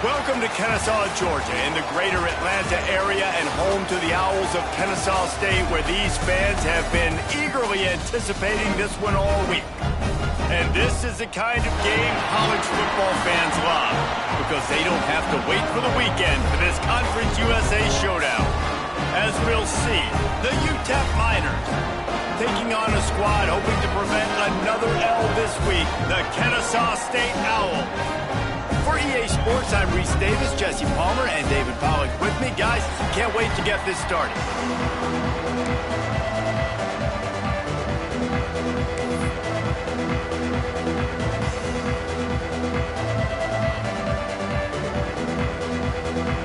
Welcome to Kennesaw, Georgia, in the greater Atlanta area and home to the Owls of Kennesaw State, where these fans have been eagerly anticipating this one all week. And this is the kind of game college football fans love, because they don't have to wait for the weekend for this Conference USA showdown. As we'll see, the UTEP Miners taking on a squad hoping to prevent another L this week, the Kennesaw State Owls. For EA Sports, I'm Reese Davis, Jesse Palmer, and David Pollack with me. Guys, can't wait to get this started.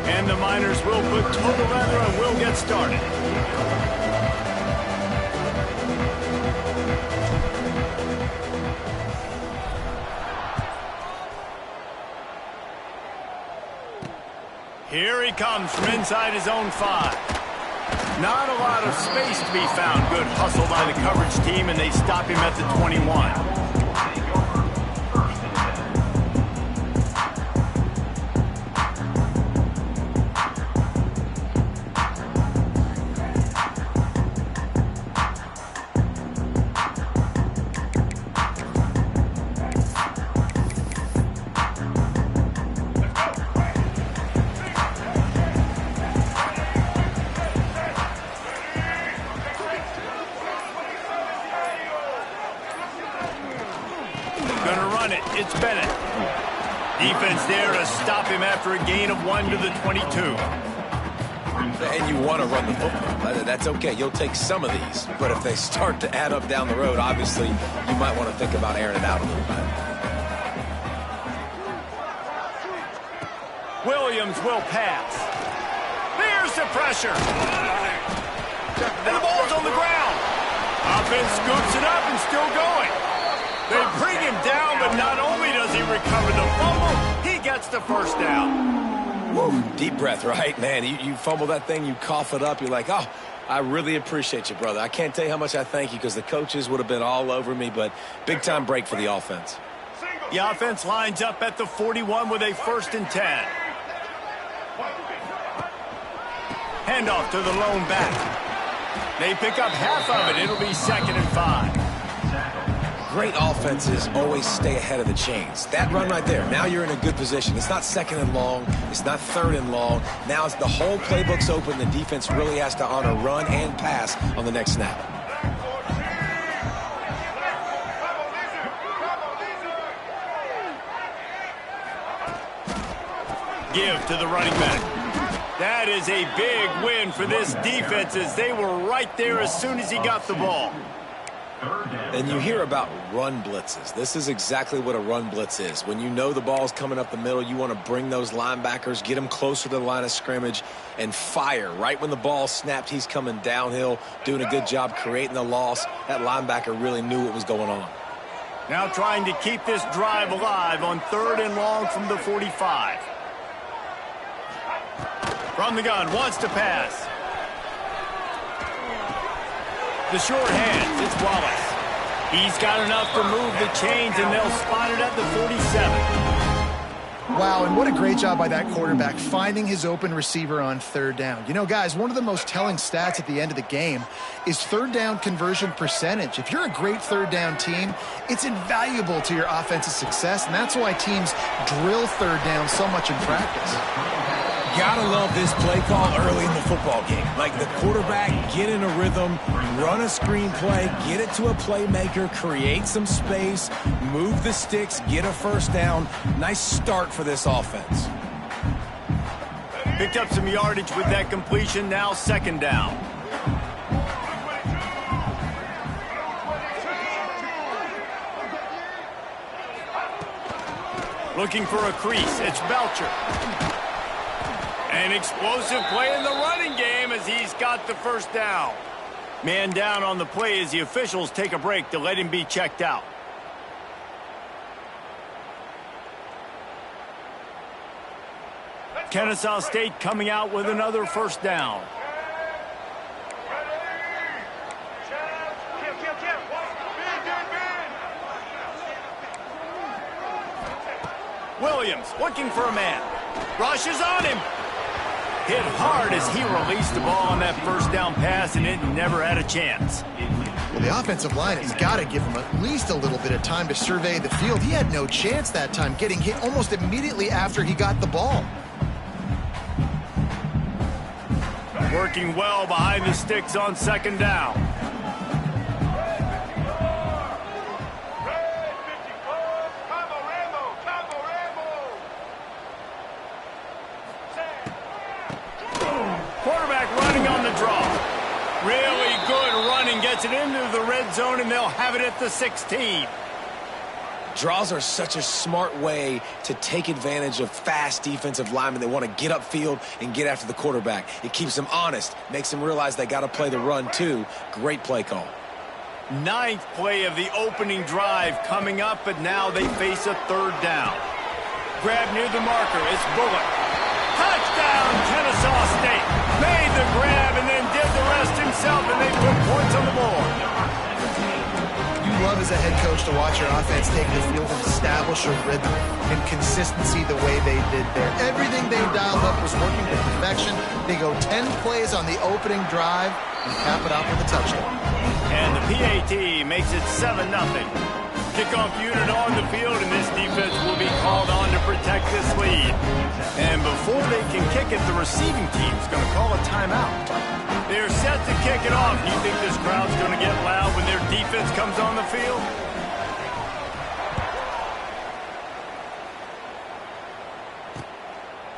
And the Miners will put total leather and we'll get started. Here he comes from inside his own 5. Not a lot of space to be found. Good hustle by the coverage team, and they stop him at the 21. It's Bennett. Defense there to stop him after a gain of 1 to the 22. And you want to run the football. That's okay. You'll take some of these. But if they start to add up down the road, obviously, you might want to think about airing it out a little bit. Williams will pass. There's the pressure. And the ball's on the ground. Offense scoops it up and still going. They bring him down, but not only does he recover the fumble, he gets the first down. Woo, deep breath, right? Man, you fumble that thing, you cough it up, you're like, oh, I really appreciate you, brother. I can't tell you how much I thank you, because the coaches would have been all over me, but big-time break for the offense. The offense lines up at the 41 with a 1st and 10. Handoff to the lone back. They pick up half of it. It'll be 2nd and 5. Great offenses always stay ahead of the chains. That run right there, now you're in a good position. It's not 2nd and long. It's not 3rd and long. Now it's the whole playbook's open. The defense really has to honor run and pass on the next snap. Give to the running back. That is a big win for this defense, as they were right there as soon as he got the ball. And you hear about run blitzes. This is exactly what a run blitz is. When you know the ball's coming up the middle, you want to bring those linebackers, get them closer to the line of scrimmage, and fire. Right when the ball snapped, he's coming downhill, doing a good job creating the loss. That linebacker really knew what was going on. Now trying to keep this drive alive on 3rd and long from the 45. From the gun, wants to pass. The short hands, it's Wallace. He's got enough to move the chains, and they'll spot it at the 47. Wow, and what a great job by that quarterback, finding his open receiver on 3rd down. You know, guys, one of the most telling stats at the end of the game is 3rd down conversion percentage. If you're a great 3rd down team, it's invaluable to your offensive success, and that's why teams drill 3rd down so much in practice. Gotta love this play call early in the football game. Like the quarterback, get in a rhythm, run a screen play, get it to a playmaker, create some space, move the sticks, get a 1st down. Nice start for this offense. Picked up some yardage with that completion, now 2nd down. Looking for a crease, it's Belcher. An explosive play in the running game as he's got the 1st down. Man down on the play as the officials take a break to let him be checked out. Kennesaw State coming out with another 1st down. Williams looking for a man. Rushes on him. Hit hard as he released the ball on that first down pass, and it never had a chance. Well, the offensive line has got to give him at least a little bit of time to survey the field. He had no chance that time, getting hit almost immediately after he got the ball. Working well behind the sticks on second down. Quarterback running on the draw. Really good running, gets it into the red zone, and they'll have it at the 16. Draws are such a smart way to take advantage of fast defensive linemen. They want to get upfield and get after the quarterback. It keeps them honest, makes them realize they got to play the run too. Great play call. Ninth play of the opening drive coming up, but now they face a third down. Grab near the marker. It's Bullock. Touchdown, Kennesaw State. Made the grab and then did the rest himself, and they put points on the board. You love as a head coach to watch your offense take the field and establish a rhythm and consistency the way they did there. Everything they dialed up was working to perfection. They go 10 plays on the opening drive and cap it off with a touchdown. And the PAT makes it 7-0. Kickoff unit on the field, and this defense will be called on to protect this lead. And before they can kick it, the receiving team's going to call a timeout. They're set to kick it off. Do you think this crowd's going to get loud when their defense comes on the field?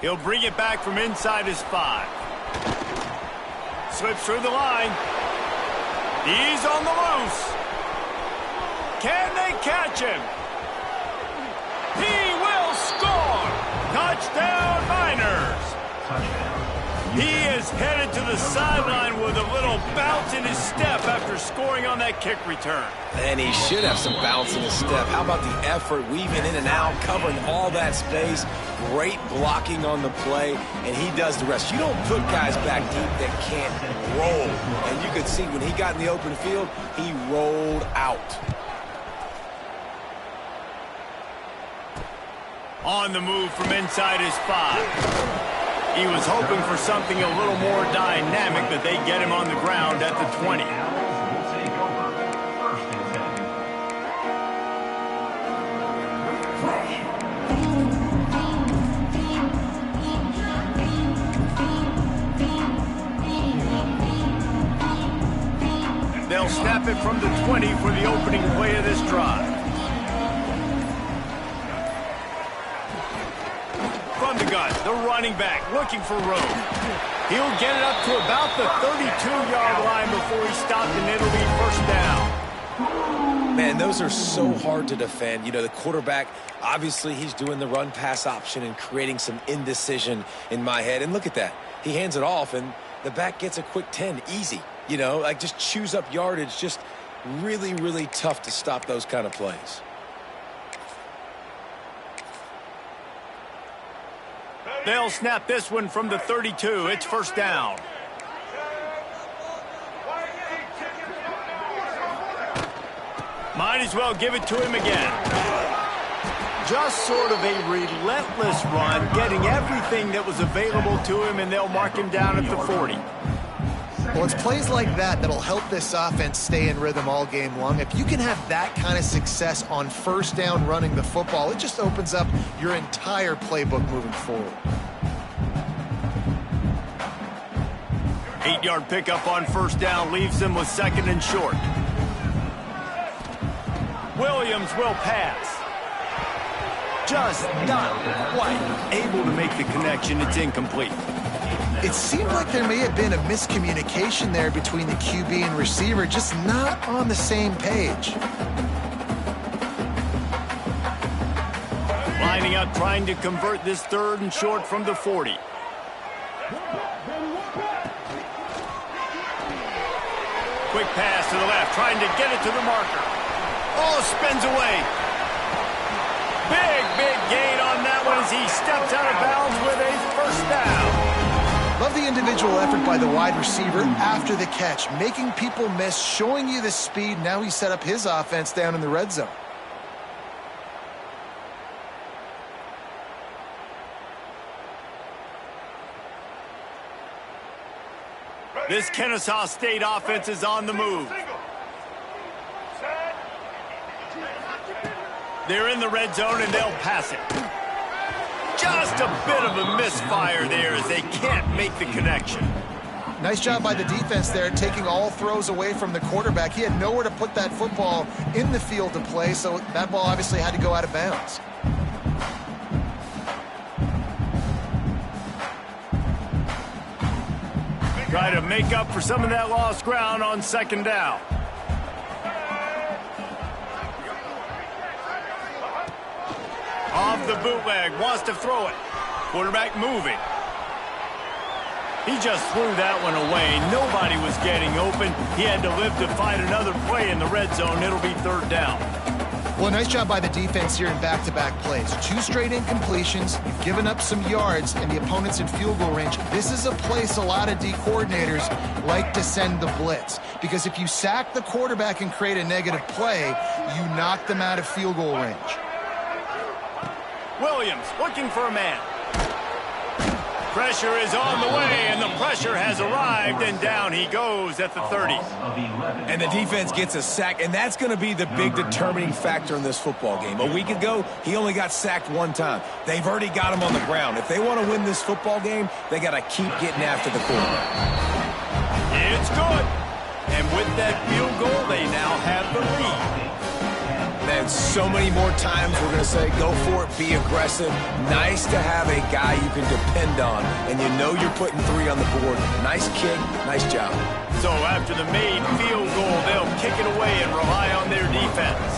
He'll bring it back from inside his 5. Slips through the line. He's on the loose. Can they catch him? He will score! Touchdown, Miners! He is headed to the sideline with a little bounce in his step after scoring on that kick return. And he should have some bounce in his step. How about the effort, weaving in and out, covering all that space. Great blocking on the play, and he does the rest. You don't put guys back deep that can't roll. And you could see when he got in the open field, he rolled out. On the move from inside his 5. He was hoping for something a little more dynamic, but they get him on the ground at the 20. They'll snap it from the 20 for the opening play of this drive. From the gun, the running back looking for room. He'll get it up to about the 32-yard line before he's stopped, and it'll be first down. Man, those are so hard to defend. You know, the quarterback, obviously he's doing the run-pass option and creating some indecision in my head. And look at that. He hands it off, and the back gets a quick 10. Easy. You know, like just chews up yardage. Just really, really tough to stop those kind of plays. They'll snap this one from the 32. It's first down. Might as well give it to him again. Just sort of a relentless run, getting everything that was available to him, and they'll mark him down at the 40. Well, it's plays like that that'll help this offense stay in rhythm all game long. If you can have that kind of success on first down running the football, it just opens up your entire playbook moving forward. 8-yard pickup on first down leaves them with second and short. Williams will pass. Just not quite able to make the connection. It's incomplete. It seemed like there may have been a miscommunication there between the QB and receiver, just not on the same page. Lining up, trying to convert this third and short from the 40. Quick pass to the left, trying to get it to the marker. Oh, spins away. Big gain on that one as he steps out of bounds with a first down. Love the individual effort by the wide receiver after the catch, making people miss, showing you the speed. Now he set up his offense down in the red zone. This Kennesaw State offense is on the move. They're in the red zone, and they'll pass it. Just a bit of a misfire there as they can't make the connection. Nice job by the defense there, taking all throws away from the quarterback. He had nowhere to put that football in the field to play, so that ball obviously had to go out of bounds. Try to make up for some of that lost ground on second down. Off the bootleg, wants to throw it. Quarterback moving. He just threw that one away. Nobody was getting open. He had to live to fight another play in the red zone. It'll be third down. Well, nice job by the defense here in back-to-back plays. 2 straight incompletions. You've given up some yards, and the opponent's in field goal range. This is a place a lot of D coordinators like to send the blitz, because if you sack the quarterback and create a negative play, you knock them out of field goal range. Williams looking for a man. Pressure is on the way, and the pressure has arrived, and down he goes at the 30. And the defense gets a sack, and that's going to be the big determining factor in this football game. A week ago, he only got sacked 1 time. They've already got him on the ground. If they want to win this football game, they got to keep getting after the quarterback. It's good. And with that field goal, they now have the lead. Man, so many more times we're going to say, go for it, be aggressive. Nice to have a guy you can depend on, and you know you're putting 3 on the board. Nice kick, nice job. So after the made field goal, they'll kick it away and rely on their defense.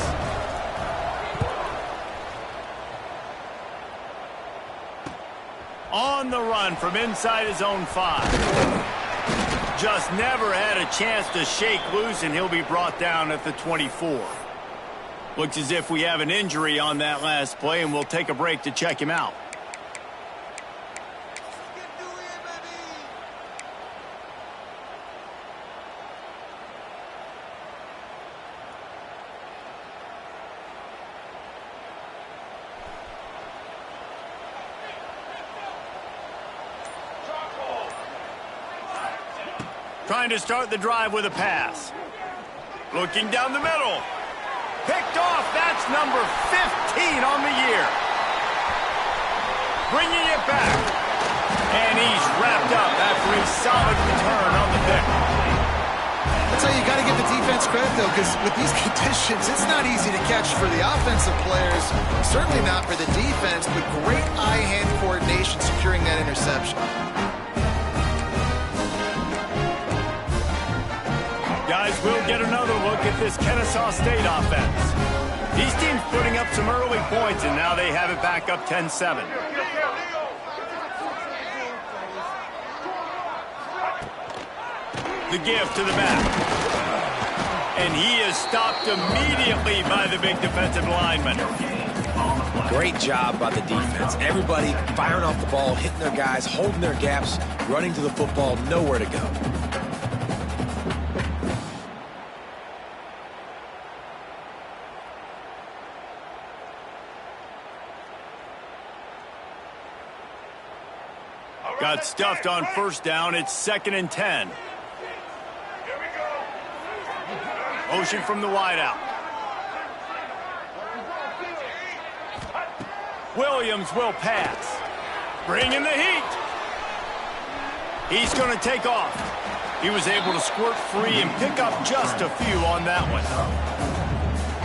On the run from inside his own 5. Just never had a chance to shake loose, and he'll be brought down at the 24. Looks as if we have an injury on that last play, and we'll take a break to check him out. Trying to start the drive with a pass. Looking down the middle. Picked off. That's number 15 on the year. Bringing it back. And he's wrapped up after a solid return on the pick. That's how you got to give the defense credit, though, because with these conditions, it's not easy to catch for the offensive players. Certainly not for the defense, but great eye-hand coordination securing that interception. Guys, we'll get another look at this Kennesaw State offense. These teams putting up some early points, and now they have it back up 10-7. The give to the back. And he is stopped immediately by the big defensive lineman. Great job by the defense. Everybody firing off the ball, hitting their guys, holding their gaps, running to the football, nowhere to go. Got stuffed on first down. It's 2nd and 10. Motion from the wideout. Williams will pass. Bringing the heat. He's going to take off. He was able to squirt free and pick up just a few on that one.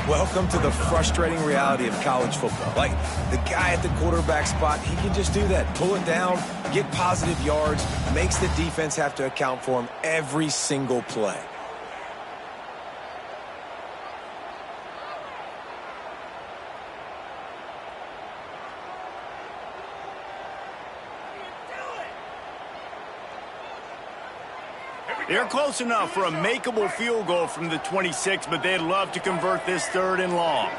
Welcome to the frustrating reality of college football. Like, the guy at the quarterback spot, he can just do that. Pull it down, get positive yards, makes the defense have to account for him every single play. They're close enough for a makeable field goal from the 26, but they'd love to convert this 3rd and long.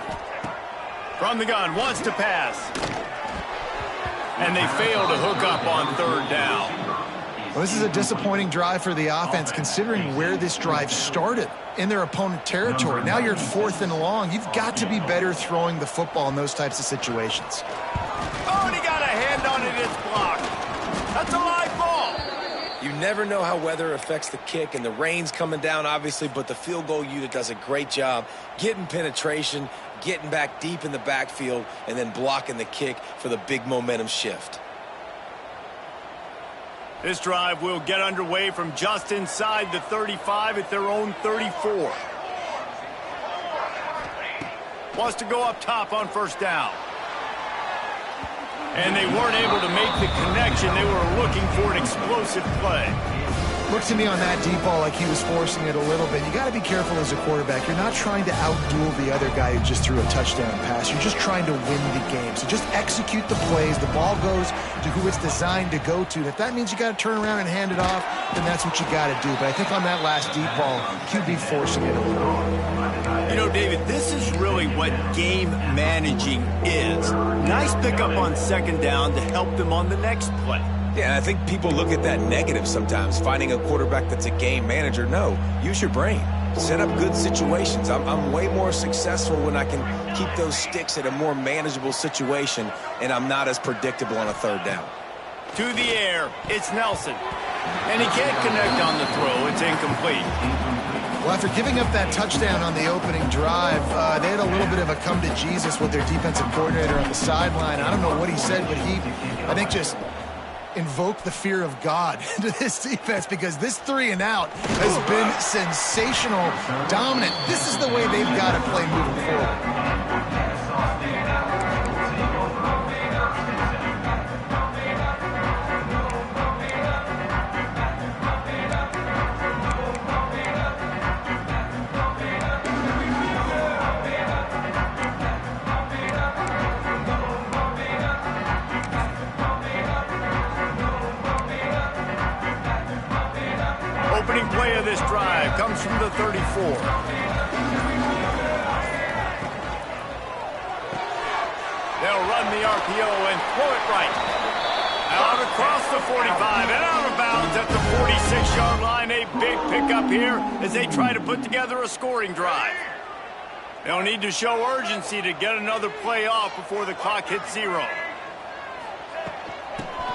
From the gun, wants to pass. And they fail to hook up on 3rd down. Well, this is a disappointing drive for the offense, considering where this drive started, in their opponent territory. Now you're at 4th and long. You've got to be better throwing the football in those types of situations. Oh, and he got a hand on it. It's blocked. That's a live ball. You never know how weather affects the kick, and the rain's coming down, obviously, but the field goal unit does a great job getting penetration, getting back deep in the backfield, and then blocking the kick for the big momentum shift. This drive will get underway from just inside the 35 at their own 34. Wants to go up top on first down. And they weren't able to make the connection. They were looking for an explosive play. Looks to me on that deep ball like he was forcing it a little bit. You got to be careful as a quarterback. You're not trying to outduel the other guy who just threw a touchdown pass. You're just trying to win the game. So just execute the plays. The ball goes to who it's designed to go to. And if that means you got to turn around and hand it off, then that's what you got to do. But I think on that last deep ball, QB forcing it a little. You know, David, this is really what game managing is. Nice pickup on second down to help them on the next play. Yeah, and I think people look at that negative sometimes, finding a quarterback that's a game manager. No, use your brain. Set up good situations. I'm way more successful when I can keep those sticks at a more manageable situation, and I'm not as predictable on a third down. To the air, it's Nelson. And he can't connect on the throw. It's incomplete. Well, after giving up that touchdown on the opening drive, they had a little bit of a come to Jesus with their defensive coordinator on the sideline. I don't know what he said, but he, I think, just invoked the fear of God into this defense, because this 3-and-out has been sensational, dominant. This is the way they've got to play moving forward. Opening play of this drive comes from the 34. They'll run the RPO and throw it right. Out across the 45 and out of bounds at the 46-yard line. A big pickup here as they try to put together a scoring drive. They'll need to show urgency to get another play off before the clock hits 0.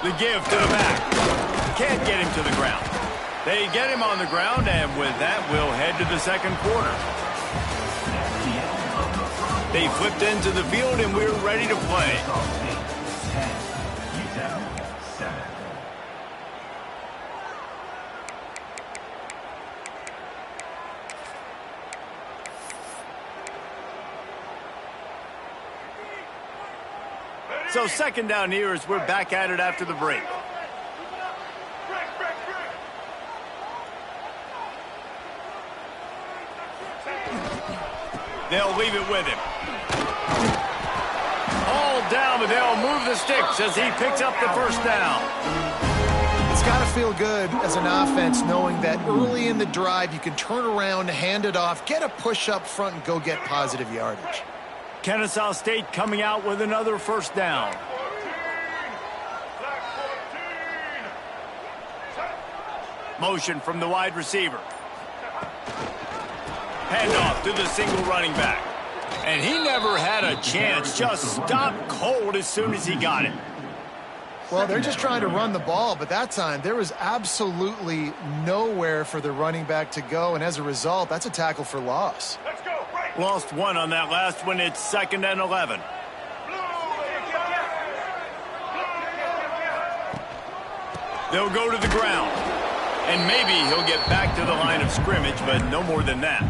The give to the back. Can't get him to the ground. They get him on the ground, and with that, we'll head to the second quarter. They flipped into the field, and we're ready to play. So second down here as we're back at it after the break. They'll leave it with him. All down, but they'll move the sticks as he picks up the first down. It's got to feel good as an offense knowing that early in the drive you can turn around, hand it off, get a push up front, and go get positive yardage. Kennesaw State coming out with another first down. Motion from the wide receiver. Handoff to the single running back. And he never had a chance, just stopped cold as soon as he got it. Well, they're just trying to run the ball, but that time there was absolutely nowhere for the running back to go, and as a result, that's a tackle for loss. Let's go, right. Lost one on that last one. It's 2nd and 11. They'll go to the ground. And maybe he'll get back to the line of scrimmage, but no more than that.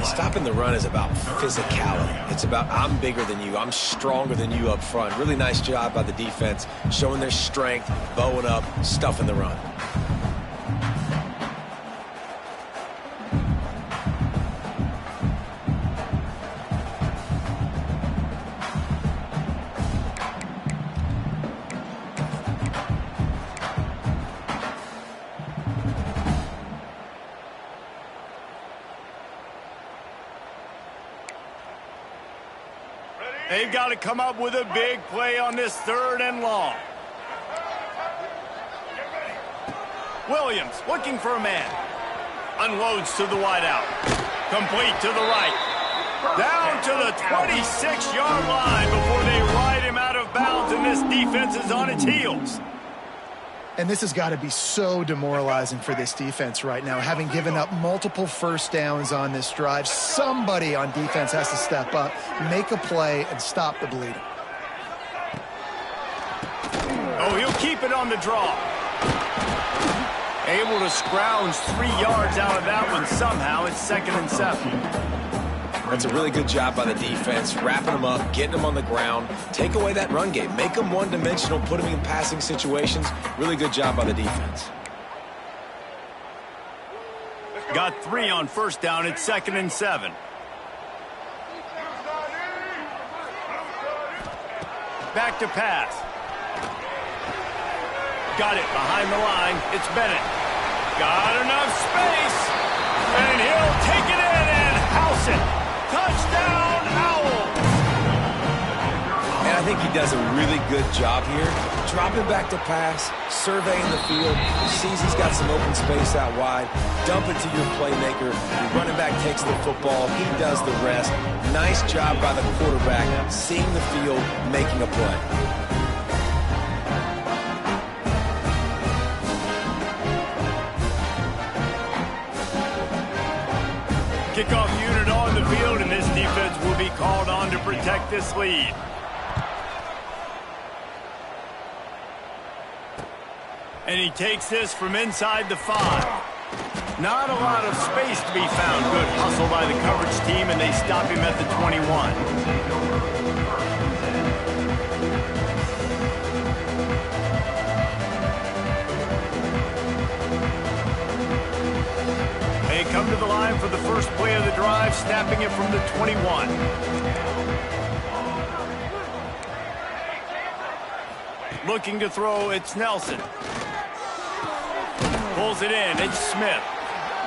Stopping the run is about physicality. It's about I'm bigger than you, I'm stronger than you up front. Really nice job by the defense, showing their strength, bowing up, stuffing the run. They've got to come up with a big play on this 3rd and long. Williams looking for a man. Unloads to the wideout. Complete to the right. Down to the 26-yard line before they ride him out of bounds, and this defense is on its heels. And this has got to be so demoralizing for this defense right now, having given up multiple first downs on this drive. Somebody on defense has to step up, make a play, and stop the bleeding. Oh, he'll keep it on the draw. Able to scrounge 3 yards out of that one somehow. It's 2nd and 7. That's a really good job by the defense, wrapping them up, getting them on the ground. Take away that run game. Make them one-dimensional, put them in passing situations. Really good job by the defense. Got 3 on first down. It's 2nd and 7. Back to pass. Got it behind the line. It's Bennett. Got enough space. And he'll take it in and house it. Touchdown, Owls! And I think he does a really good job here. Dropping back to pass, surveying the field, sees he's got some open space out wide, dump it to your playmaker. The running back takes the football, he does the rest. Nice job by the quarterback, seeing the field, making a play. Kickoff unit on the field, and this defense will be called on to protect this lead. And he takes this from inside the 5. Not a lot of space to be found. Good hustle by the coverage team, and they stop him at the 21. Come to the line for the first play of the drive, snapping it from the 21. Looking to throw, it's Nelson. Pulls it in, it's Smith.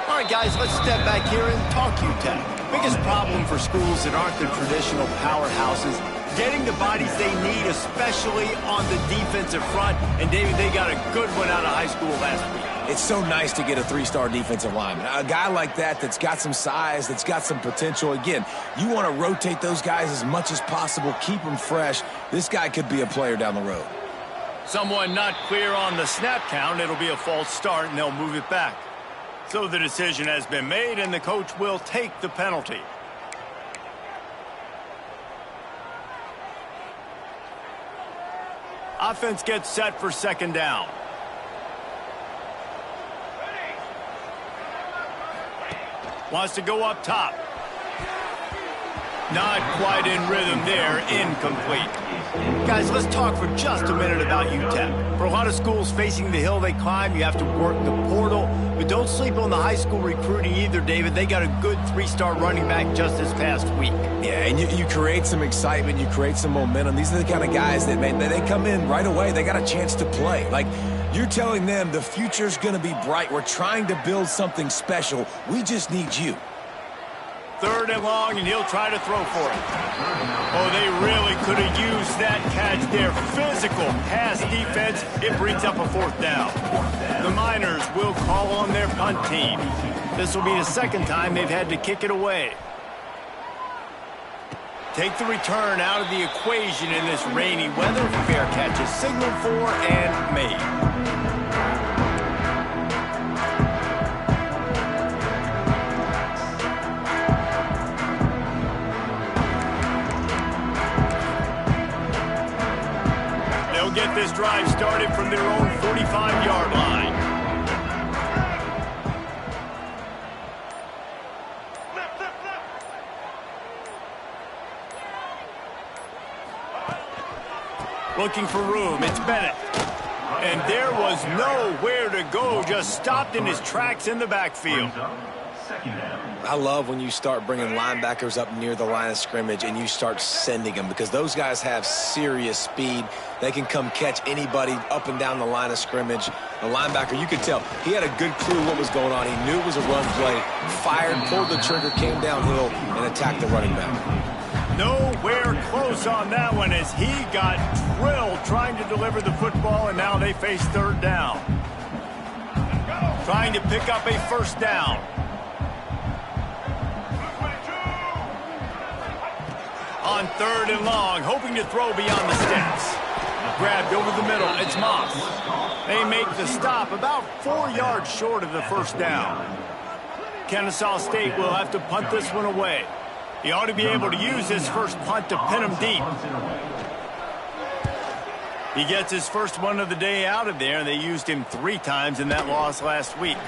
All right, guys, let's step back here and talk UTEP. Biggest problem for schools that aren't the traditional powerhouses, getting the bodies they need, especially on the defensive front. And, David, they got a good one out of high school last week. It's so nice to get a 3-star defensive lineman. A guy like that's got some size, that's got some potential. Again, you want to rotate those guys as much as possible, keep them fresh. This guy could be a player down the road. Someone not clear on the snap count. It'll be a false start, and they'll move it back. So the decision has been made, and the coach will take the penalty. Offense gets set for 2nd down. Wants to go up top. Not quite in rhythm there. Incomplete. Guys, let's talk for just a minute about UTEP. For a lot of schools facing the hill they climb, you have to work the portal. But don't sleep on the high school recruiting either, David. They got a good 3-star running back just this past week. Yeah, and you create some excitement. You create some momentum. These are the kind of guys that, man, they come in right away. They got a chance to play. Like, you're telling them the future's going to be bright. We're trying to build something special. We just need you. 3rd and long, and he'll try to throw for it. Oh, they really could have used that catch there. Physical pass defense. It brings up a 4th down. The Miners will call on their punt team. This will be the 2nd time they've had to kick it away. Take the return out of the equation in this rainy weather. Fair catch is signaled for and made. Get this drive started from their own 45-yard line. Looking for room, it's Bennett. And there was nowhere to go, just stopped in his tracks in the backfield. I love when you start bringing linebackers up near the line of scrimmage and you start sending them, because those guys have serious speed. They can come catch anybody up and down the line of scrimmage. The linebacker, you could tell, he had a good clue what was going on. He knew it was a run play, fired, pulled the trigger, came downhill, and attacked the running back. Nowhere close on that one as he got drilled trying to deliver the football, and now they face 3rd down. Trying to pick up a 1st down. On 3rd and long, hoping to throw beyond the sticks. Grabbed over the middle. It's Moss. They make the stop about 4 yards short of the first down. Kennesaw State will have to punt this one away. He ought to be able to use his first punt to pin him deep. He gets his first one of the day out of there, and they used him 3 times in that loss last week.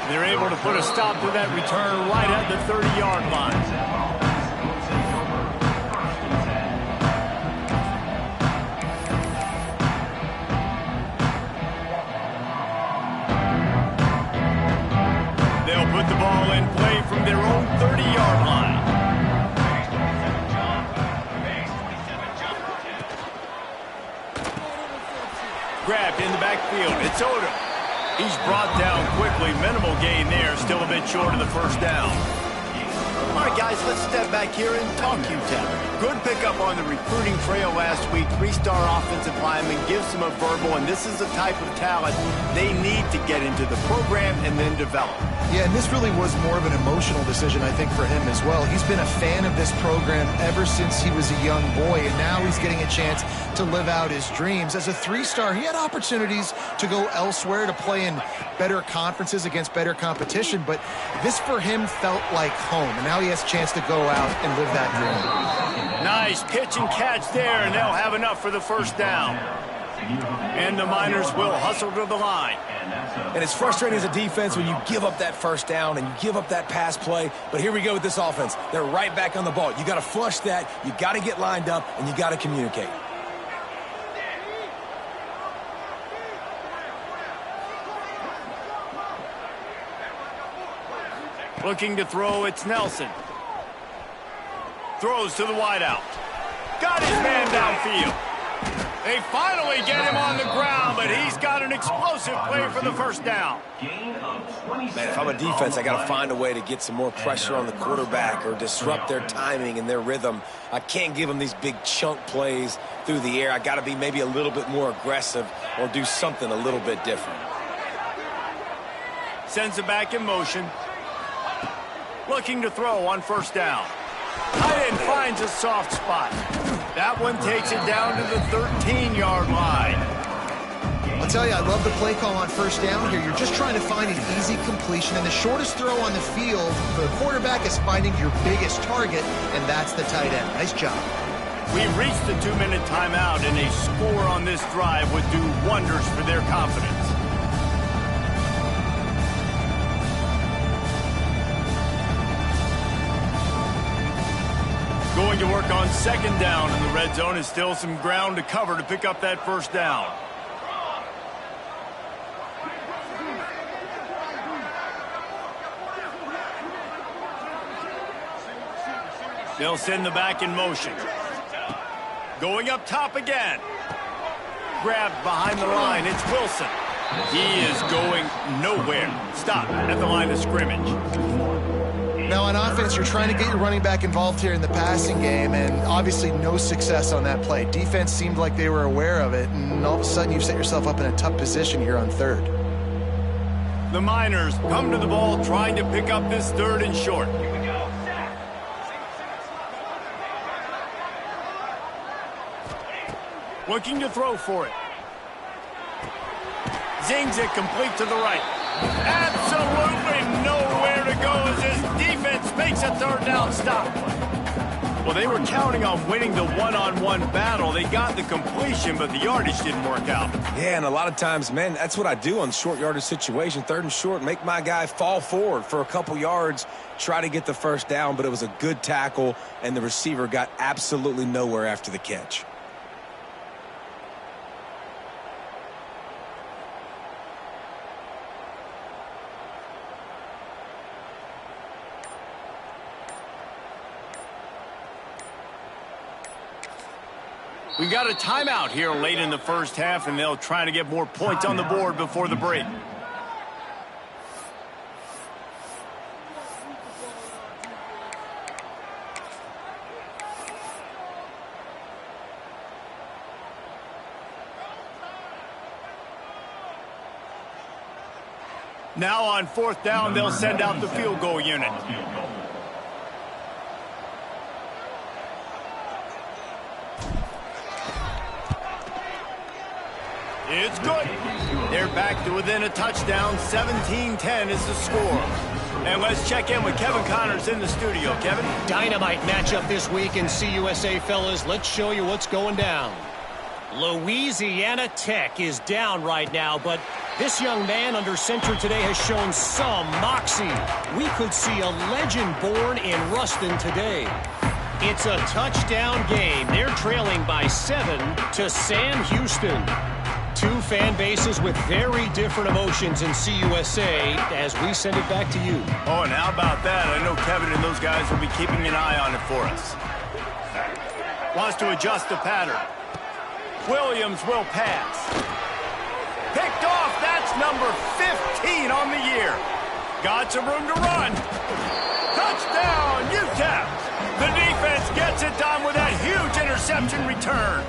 They're able to put a stop to that return right at the 30-yard line. Put the ball in play from their own 30-yard line. Grabbed in the backfield. It's Odom. He's brought down quickly. Minimal gain there. Still a bit short of the first down. All right, guys, let's step back here and talk UTEP. Good pickup on the recruiting trail last week. 3-star offensive lineman gives them a verbal, and this is the type of talent they need to get into the program and then develop. Yeah, and this really was more of an emotional decision, I think, for him as well. He's been a fan of this program ever since he was a young boy, and now he's getting a chance to live out his dreams. As a 3-star, he had opportunities to go elsewhere, to play in better conferences against better competition, but this for him felt like home, and now he has a chance to go out and live that dream. Nice pitch and catch there, and they'll have enough for the first down. And the Miners will hustle to the line. And it's frustrating as a defense when you give up that first down and you give up that pass play. But here we go with this offense. They're right back on the ball. You got to flush that. You got to get lined up, and you got to communicate. Looking to throw, it's Nelson. Throws to the wideout. Got his man downfield. They finally get him on the ground, but he's got an explosive play for the first down. Man, if I'm a defense, I got to find a way to get some more pressure on the quarterback or disrupt their timing and their rhythm. I can't give them these big chunk plays through the air. I got to be maybe a little bit more aggressive or do something a little bit different. Sends it back in motion. Looking to throw on first down. Tight end finds a soft spot. That one takes it down to the 13-yard line. I'll tell you, I love the play call on first down here. You're just trying to find an easy completion, and the shortest throw on the field for the quarterback is finding your biggest target, and that's the tight end. Nice job. We've reached the 2-minute timeout, and a score on this drive would do wonders for their confidence. Going to work on second down in the red zone. Is still some ground to cover to pick up that first down. They'll send the back in motion. Going up top again. Grabbed behind the line. It's Wilson. He is going nowhere. Stop at the line of scrimmage. Now on offense, you're trying to get your running back involved here in the passing game, and obviously no success on that play. Defense seemed like they were aware of it, and all of a sudden you set yourself up in a tough position here on third. The Miners come to the ball trying to pick up this third and short. Looking to throw for it. Zings it complete to the right. Absolutely nowhere to go as his defense makes a third down stop. Well, they were counting on winning the one-on-one battle. They got the completion, but the yardage didn't work out. Yeah, and a lot of times, man, that's what I do on short yardage situation. Third and short, make my guy fall forward for a couple yards, try to get the first down, but it was a good tackle, and the receiver got absolutely nowhere after the catch. We've got a timeout here late in the first half, and they'll try to get more points on the board before the break. Now on fourth down, they'll send out the field goal unit. It's good. They're back to within a touchdown. 17-10 is the score. And let's check in with Kevin Connors in the studio. Kevin? Dynamite matchup this week in CUSA, fellas. Let's show you what's going down. Louisiana Tech is down right now, but this young man under center today has shown some moxie. We could see a legend born in Ruston today. It's a touchdown game. They're trailing by 7 to Sam Houston. Two fan bases with very different emotions in CUSA as we send it back to you. Oh, and how about that? I know Kevin and those guys will be keeping an eye on it for us. Wants to adjust the pattern. Williams will pass. Picked off. That's number 15 on the year. Got some room to run. Touchdown, UTEP. The defense gets it done with that huge interception return.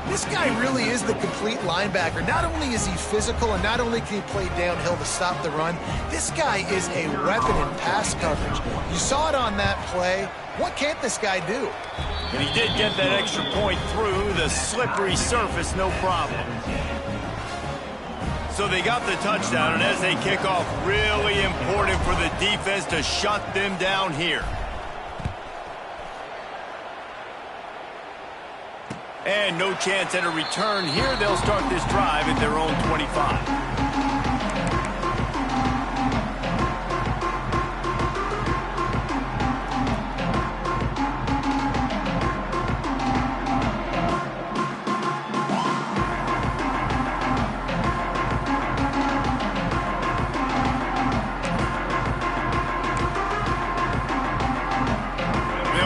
This guy really is the complete linebacker. Not only is he physical and not only can he play downhill to stop the run, this guy is a weapon in pass coverage. You saw it on that play. What can't this guy do? And he did get that extra point through the slippery surface, no problem. So they got the touchdown, and as they kick off, really important for the defense to shut them down here. And no chance at a return here. They'll start this drive at their own 25.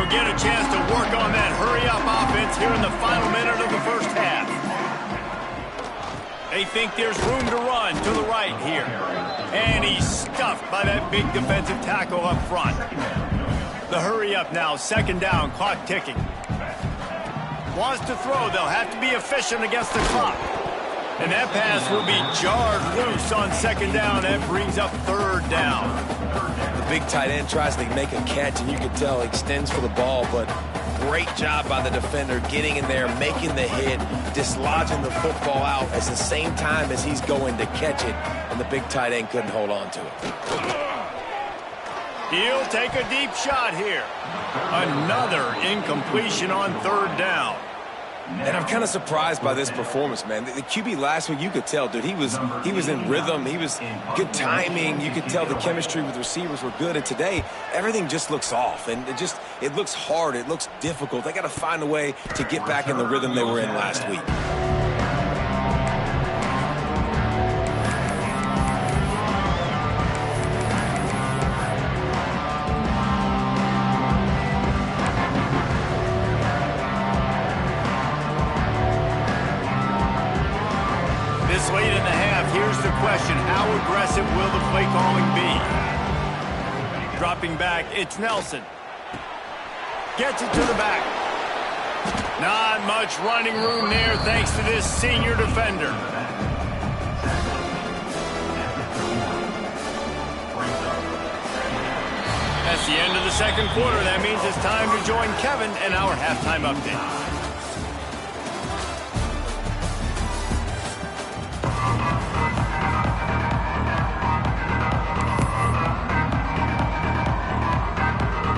Get a chance to work on that hurry-up offense here in the final minute of the first half. They think there's room to run to the right here. And he's stuffed by that big defensive tackle up front. The hurry-up now, second down, clock ticking. Wants to throw, they'll have to be efficient against the clock. And that pass will be jarred loose on second down. That brings up third down. Big tight end tries to make a catch, and you can tell he extends for the ball, but great job by the defender getting in there, making the hit, dislodging the football out at the same time as he's going to catch it, and the big tight end couldn't hold on to it. He'll take a deep shot here. Another incompletion on third down. And I'm kind of surprised by this performance, man. The QB last week, you could tell, dude, he was in rhythm. He was good timing. You could tell the chemistry with receivers were good. And today, everything just looks off. And it looks hard. It looks difficult. They got to find a way to get back in the rhythm they were in last week. Late in the half, here's the question. How aggressive will the play calling be? Dropping back, it's Nelson. Gets it to the back. Not much running room there thanks to this senior defender. That's the end of the second quarter. That means it's time to join Kevin and our halftime update.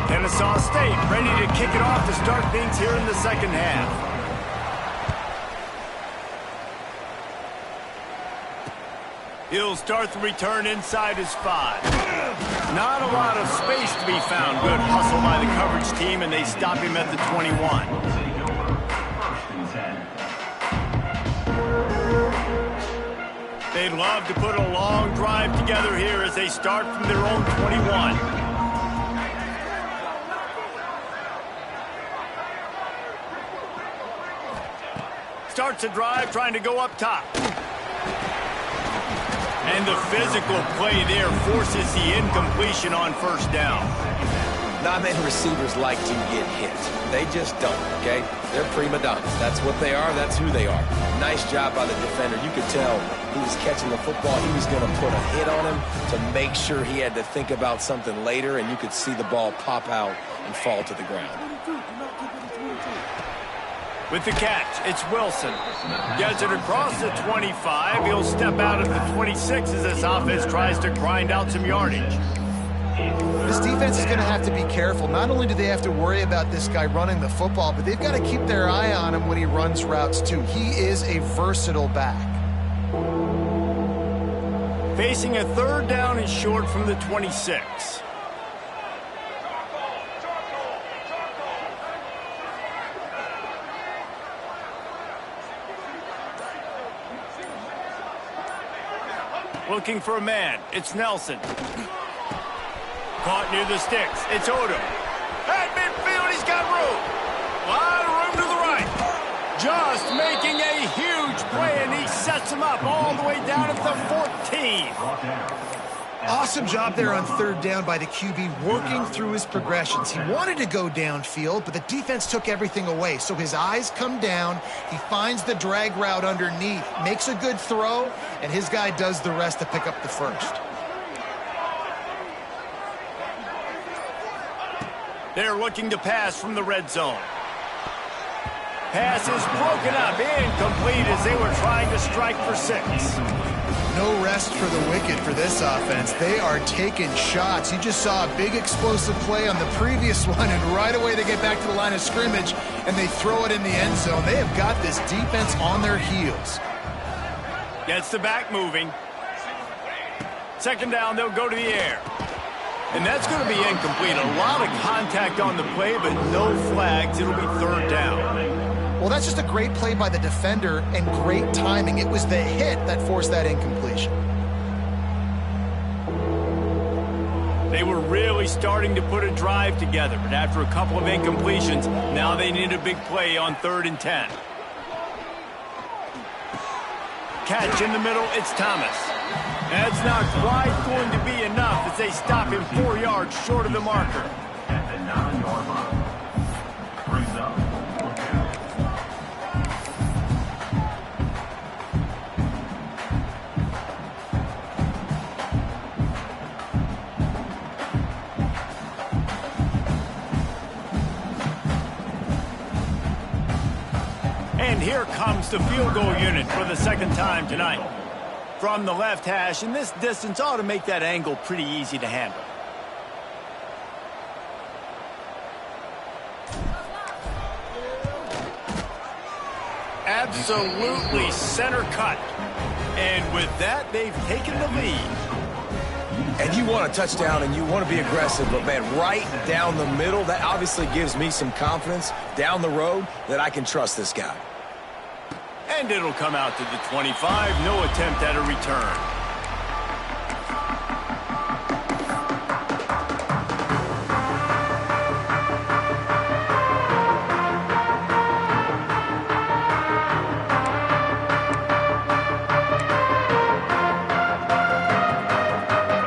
Kennesaw State ready to kick it off to start things here in the second half. He'll start the return inside his 5. Not a lot of space to be found. Good hustle by the coverage team, and they stop him at the 21. They'd love to put a long drive together here as they start from their own 21. Starts a drive trying to go up top. And the physical play there forces the incompletion on first down. Not many receivers like to get hit. They just don't, okay? They're prima donnas. That's what they are. That's who they are. Nice job by the defender. You could tell he was catching the football. He was going to put a hit on him to make sure he had to think about something later, and you could see the ball pop out and fall to the ground. With the catch, it's Wilson. Gets it across the 25. He'll step out of the 26 as this offense tries to grind out some yardage. This defense is going to have to be careful. Not only do they have to worry about this guy running the football, but they've got to keep their eye on him when he runs routes too. He is a versatile back. Facing a third down and short from the 26. Looking for a man. It's Nelson. Caught near the sticks. It's Odom. At midfield, he's got room. A lot of room to the right. Just making a huge play, and he sets him up all the way down at the 14. Awesome job there on third down by the QB, working through his progressions. He wanted to go downfield, but the defense took everything away. So his eyes come down, he finds the drag route underneath, makes a good throw, and his guy does the rest to pick up the first. They're looking to pass from the red zone. Pass is broken up, incomplete as they were trying to strike for 6. No rest for the wicked for this offense. They are taking shots. You just saw a big explosive play on the previous one, and right away they get back to the line of scrimmage, and they throw it in the end zone. They have got this defense on their heels. Gets the back moving. Second down, they'll go to the air. And that's going to be incomplete. A lot of contact on the play, but no flags. It'll be third down. Well, that's just a great play by the defender and great timing. It was the hit that forced that incompletion. They were really starting to put a drive together, but after a couple of incompletions, now they need a big play on 3rd and 10. Catch in the middle, it's Thomas. That's not quite going to be enough as they stop him 4 yards short of the marker. At the 9-yard line. Brings up. And here comes the field goal unit for the second time tonight. From the left hash, and this distance ought to make that angle pretty easy to handle. Absolutely center cut. And with that, they've taken the lead. And you want a touchdown and you want to be aggressive, but man, right down the middle, that obviously gives me some confidence down the road that I can trust this guy. And it'll come out to the 25. No attempt at a return.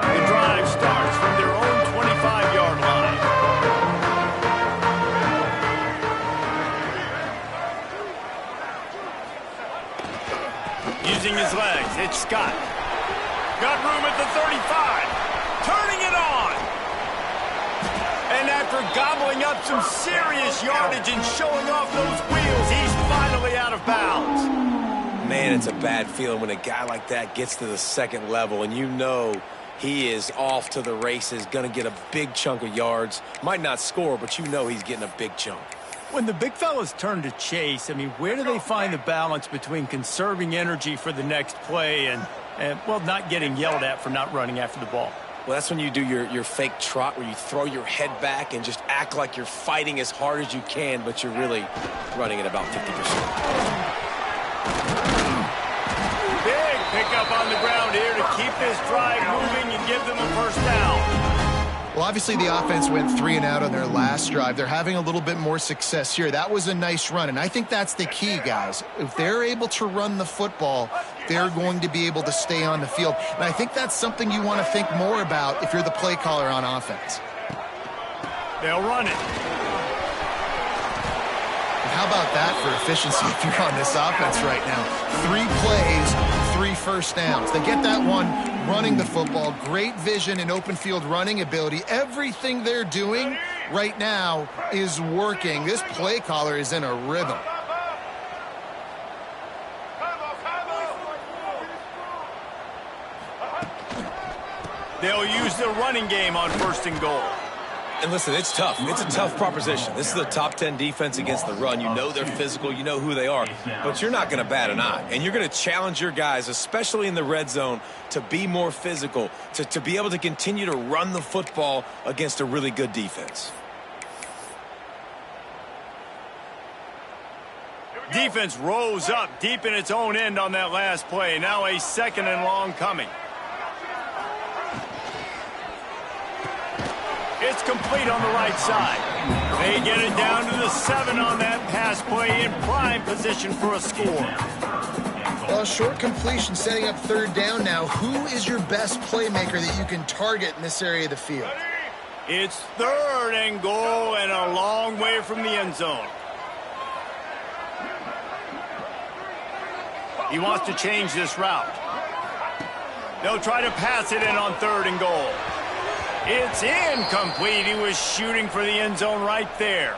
The drive starts from their own 25-yard line. Using his legs, it's Scott. Got room at the 35. Turning it on. And after gobbling up some serious yardage and showing off those wheels, he's finally out of bounds. Man, it's a bad feeling when a guy like that gets to the second level and you know he is off to the races, going to get a big chunk of yards. Might not score, but you know he's getting a big chunk. When the big fellas turn to chase, I mean, where do they find the balance between conserving energy for the next play and well, not getting yelled at for not running after the ball? Well, that's when you do your fake trot where you throw your head back and just act like you're fighting as hard as you can, but you're really running at about 50%. Big pickup on the ground here to keep this drive moving and give them a first down. Well, obviously the offense went 3 and out on their last drive. They're having a little bit more success here. That was a nice run, and I think that's the key, guys. If they're able to run the football, they're going to be able to stay on the field. And I think that's something you want to think more about if you're the play caller on offense. They'll run it. And how about that for efficiency if you're on this offense right now? 3 plays, 3 first downs. They get that one running the football, great vision and open field running ability. Everything they're doing right now is working. This play caller is in a rhythm. They'll use the running game on 1st and goal. And listen, it's tough. It's a tough proposition. This is a top 10 defense against the run. You know they're physical. You know who they are. But you're not going to bat an eye. And you're going to challenge your guys, especially in the red zone, to be more physical, to be able to continue to run the football against a really good defense. Defense rose up deep in its own end on that last play. Now a 2nd and long coming. It's complete on the right side. They get it down to the 7 on that pass play, in prime position for a score. Well, short completion setting up 3rd down now. Who is your best playmaker that you can target in this area of the field? It's 3rd and goal and a long way from the end zone. He wants to change this route. They'll try to pass it in on 3rd and goal. It's incomplete. He was shooting for the end zone right there.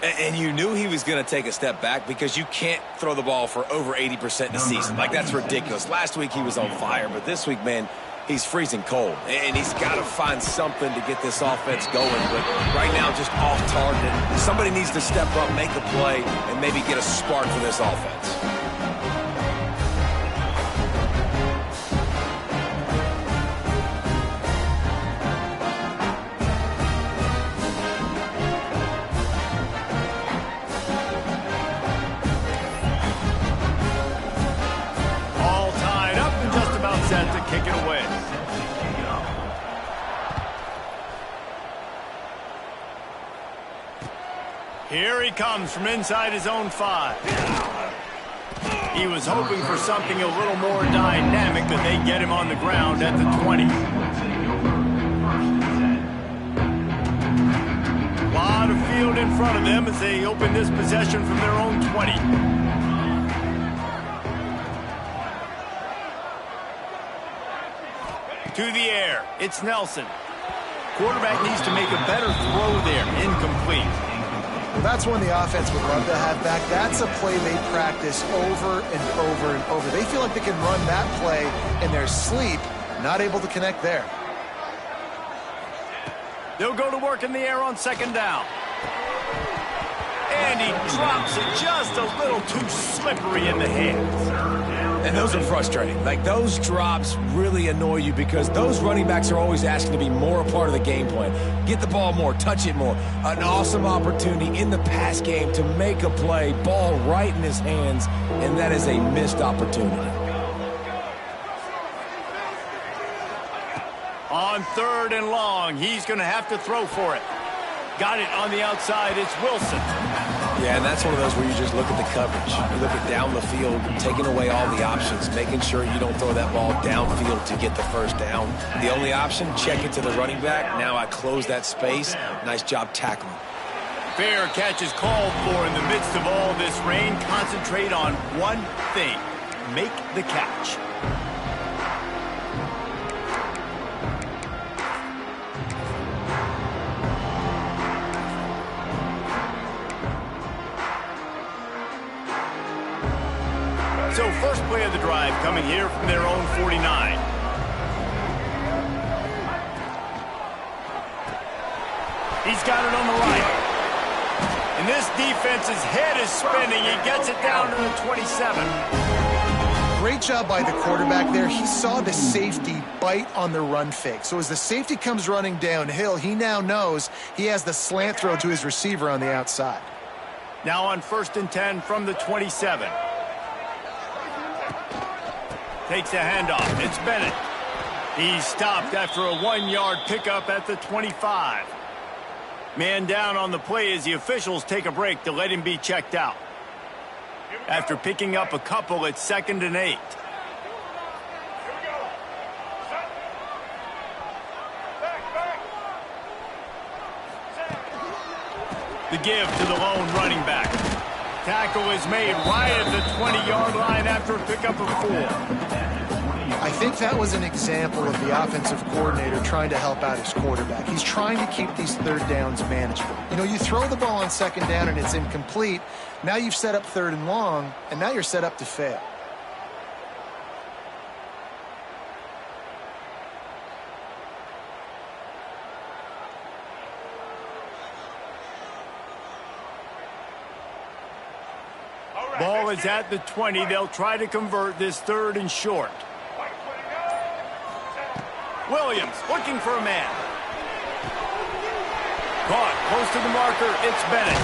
And you knew he was going to take a step back because you can't throw the ball for over 80% in a season. Like, that's ridiculous. Last week he was on fire, but this week, man, he's freezing cold. And he's got to find something to get this offense going. But right now, just off target. Somebody needs to step up, make a play, and maybe get a spark for this offense. Set to kick it away. Here he comes from inside his own 5. He was hoping for something a little more dynamic, but they get him on the ground at the 20. A lot of field in front of them as they open this possession from their own 20. To the air, it's Nelson. Quarterback needs to make a better throw there. Incomplete. Well, that's one the offense would love to have back. That's a play they practice over and over and over. They feel like they can run that play in their sleep, not able to connect there. They'll go to work in the air on 2nd down. And he drops it just a little too slippery in the hands. And those are frustrating. Like, those drops really annoy you because those running backs are always asking to be more a part of the game plan. Get the ball more, touch it more. An awesome opportunity in the pass game to make a play, ball right in his hands, and that is a missed opportunity. On 3rd and long, he's going to have to throw for it. Got it on the outside. It's Wilson. Yeah, and that's one of those where you just look at the coverage. You look at down the field, taking away all the options, making sure you don't throw that ball downfield to get the 1st down. The only option, check it to the running back. Now I close that space. Nice job tackling. Fair catch is called for in the midst of all this rain. Concentrate on one thing. Make the catch. So first play of the drive coming here from their own 49. He's got it on the right. And this defense's head is spinning. He gets it down to the 27. Great job by the quarterback there. He saw the safety bite on the run fake. So as the safety comes running downhill, he now knows he has the slant throw to his receiver on the outside. Now on 1st and 10 from the 27. Takes a handoff. It's Bennett. He's stopped after a 1-yard pickup at the 25. Man down on the play as the officials take a break to let him be checked out. After picking up a couple, it's 2nd and 8. The give to the lone running back. Tackle is made right at the 20-yard line after a pickup of 4. I think that was an example of the offensive coordinator trying to help out his quarterback. He's trying to keep these 3rd downs manageable. You know, you throw the ball on 2nd down and it's incomplete. Now you've set up 3rd and long, and now you're set up to fail. Ball is at the 20. They'll try to convert this 3rd and short. Williams looking for a man. Caught close to the marker. It's Bennett.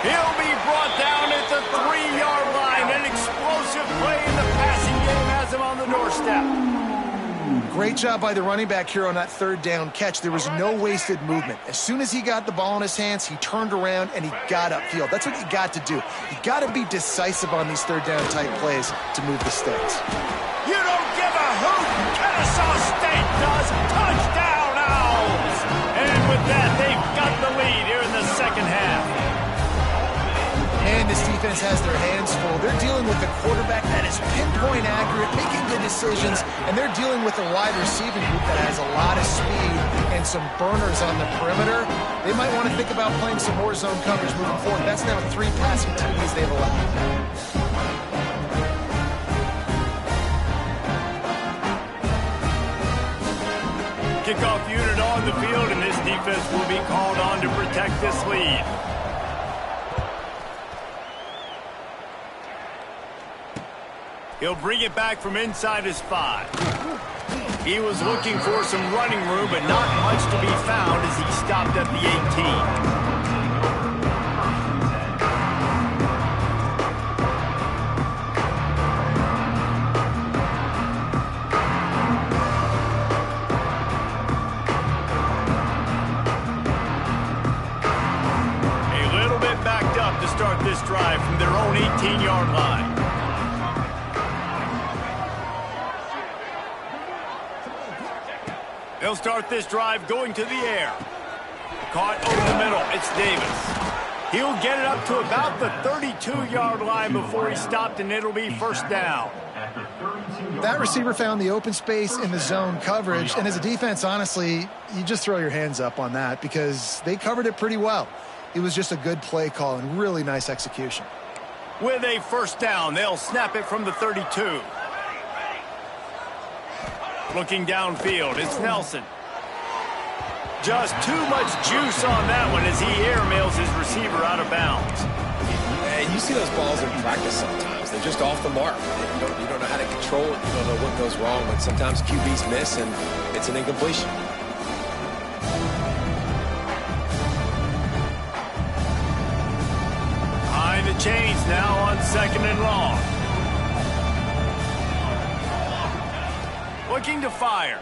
He'll be brought down at the 3-yard line. An explosive play in the passing game has him on the doorstep. Great job by the running back here on that 3rd down catch. There was no wasted movement. As soon as he got the ball in his hands, he turned around and he got upfield. That's what you got to do. You got to be decisive on these 3rd down type plays to move the stakes. You don't give a hoot. Kennesaw State does. Touchdown, Owls. And with that, they've got the lead here in the second half. And this defense has their hands full. They're dealing with a quarterback that is pinpoint accurate, making good decisions, and they're dealing with a wide receiving group that has a lot of speed and some burners on the perimeter. They might want to think about playing some more zone coverage moving forward. That's now 3 passing TDs they've allowed. Kickoff unit on the field, and this defense will be called on to protect this lead. He'll bring it back from inside his 5. He was looking for some running room, but not much to be found as he stopped at the 18. A little bit backed up to start this drive from their own 18-yard line. They'll start this drive going to the air. Caught over the middle. It's Davis. He'll get it up to about the 32-yard line before he stopped, and it'll be 1st down. That receiver found the open space in the zone coverage, and as a defense, honestly, you just throw your hands up on that because they covered it pretty well. It was just a good play call and really nice execution. With a 1st down, they'll snap it from the 32. Looking downfield, it's Nelson. Just too much juice on that one as he airmails his receiver out of bounds. And you see those balls in practice sometimes. They're just off the mark. You don't know how to control it. You don't know what goes wrong. But sometimes QBs miss, and it's an incompletion. Behind the chains now on 2nd and long. Looking to fire.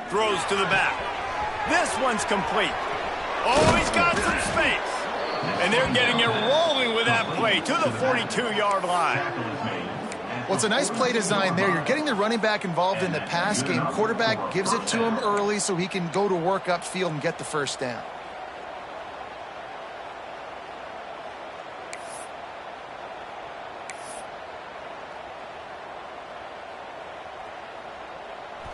Throws to the back. This one's complete. Oh, he's got some space. And they're getting it rolling with that play to the 42-yard line. Well, it's a nice play design there. You're getting the running back involved in the pass game. Quarterback gives it to him early so he can go to work upfield and get the 1st down.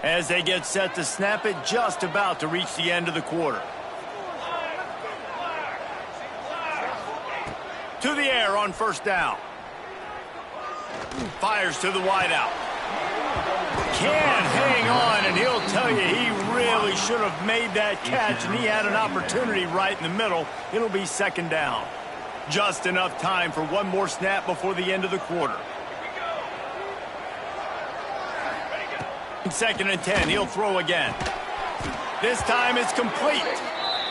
As they get set to snap it, just about to reach the end of the quarter. To the air on 1st down. Fires to the wideout. Can't hang on, and he'll tell you he really should have made that catch, and he had an opportunity right in the middle. It'll be 2nd down. Just enough time for one more snap before the end of the quarter. 2nd and 10, he'll throw again. This time it's complete.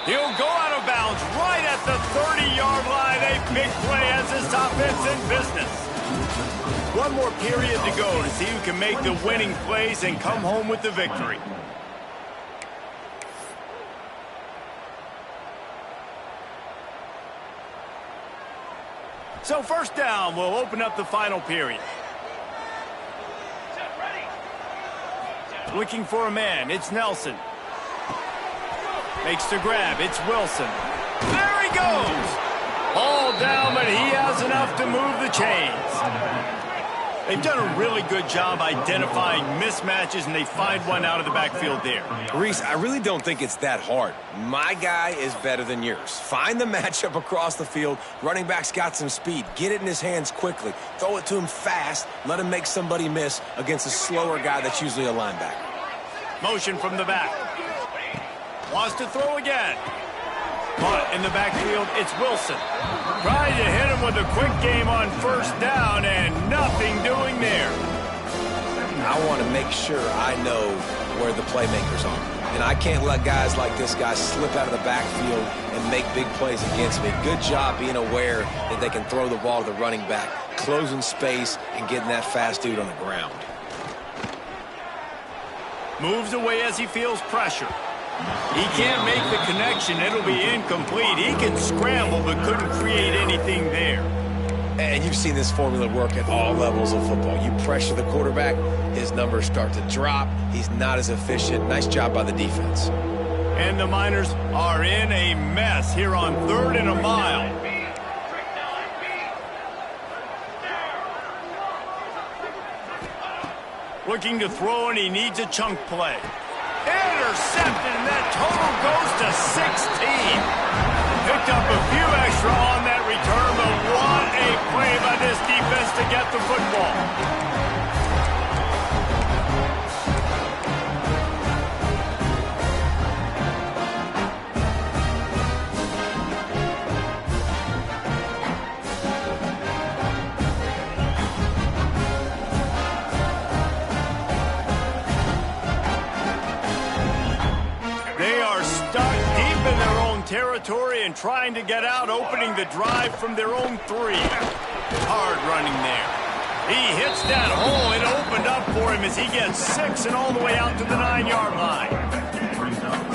He'll go out of bounds right at the 30-yard line. A big play as this offense in business. One more period to go to see who can make the winning plays and come home with the victory. So 1st down will open up the final period. Looking for a man, it's Nelson. Makes the grab, it's Wilson. There he goes! All down, but he has enough to move the chains. They've done a really good job identifying mismatches, and they find one out of the backfield there. Reese, I really don't think it's that hard. My guy is better than yours. Find the matchup across the field. Running back's got some speed. Get it in his hands quickly. Throw it to him fast. Let him make somebody miss against a slower guy that's usually a linebacker. Motion from the back. Wants to throw again. Caught in the backfield, it's Wilson. Trying to hit him in with a quick game on first down and nothing doing there. I want to make sure I know where the playmakers are. And I can't let guys like this guy slip out of the backfield and make big plays against me. Good job being aware that they can throw the ball to the running back, closing space, and getting that fast dude on the ground. Moves away as he feels pressure. He can't make the connection. It'll be incomplete. He can scramble but couldn't create anything there. And you've seen this formula work at all levels of football. You pressure the quarterback, his numbers start to drop. He's not as efficient. Nice job by the defense. And the Miners are in a mess here on 3rd and a mile. Looking to throw, and he needs a chunk play. Intercepted, and that total goes to 16. Picked up a few extra on that return, but what a play by this defense to get the football. Territory and trying to get out, opening the drive from their own 3. Hard running there. He hits that hole. It opened up for him as he gets 6 and all the way out to the 9-yard line.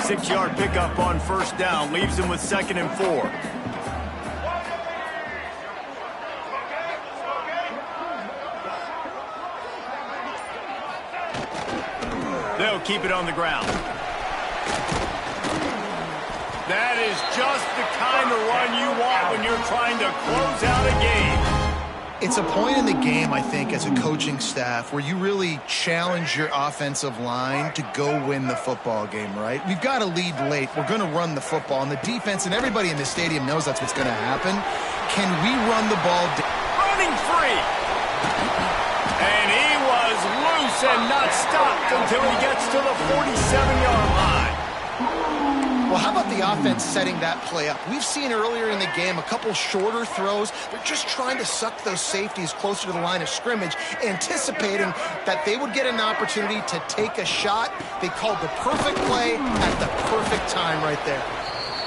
6-yard pickup on first down leaves him with 2nd and 4. They'll keep it on the ground. That is just the kind of run you want when you're trying to close out a game. It's a point in the game, I think, as a coaching staff where you really challenge your offensive line to go win the football game, right? We've got to lead late. We're going to run the football. And the defense and everybody in the stadium knows that's what's going to happen. Can we run the ball? Running free. And he was loose and not stopped until he gets to the 47-yard line. Well, how about the offense setting that play up? We've seen earlier in the game a couple shorter throws. They're just trying to suck those safeties closer to the line of scrimmage, anticipating that they would get an opportunity to take a shot. They called the perfect play at the perfect time right there.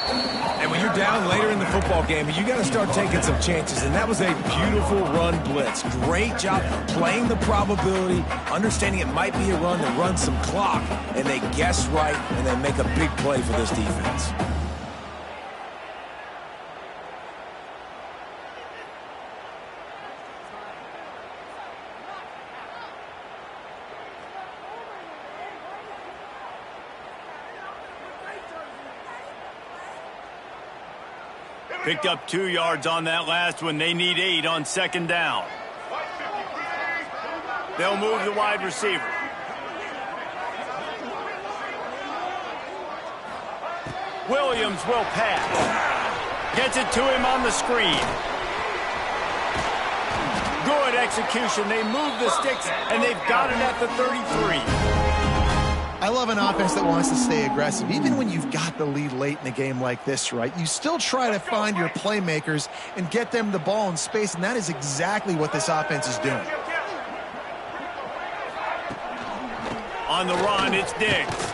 And when you're down later in the football game, you got to start taking some chances. And that was a beautiful run blitz. Great job playing the probability, understanding it might be a run to run some clock. And they guess right, and they make a big play for this defense. Picked up 2 yards on that last one. They need 8 on 2nd down. They'll move the wide receiver. Williams will pass. Gets it to him on the screen. Good execution. They move the sticks, and they've got it at the 33. I love an offense that wants to stay aggressive. Even when you've got the lead late in a game like this, right, you still try to find your playmakers and get them the ball in space, and that is exactly what this offense is doing. On the run, it's Diggs.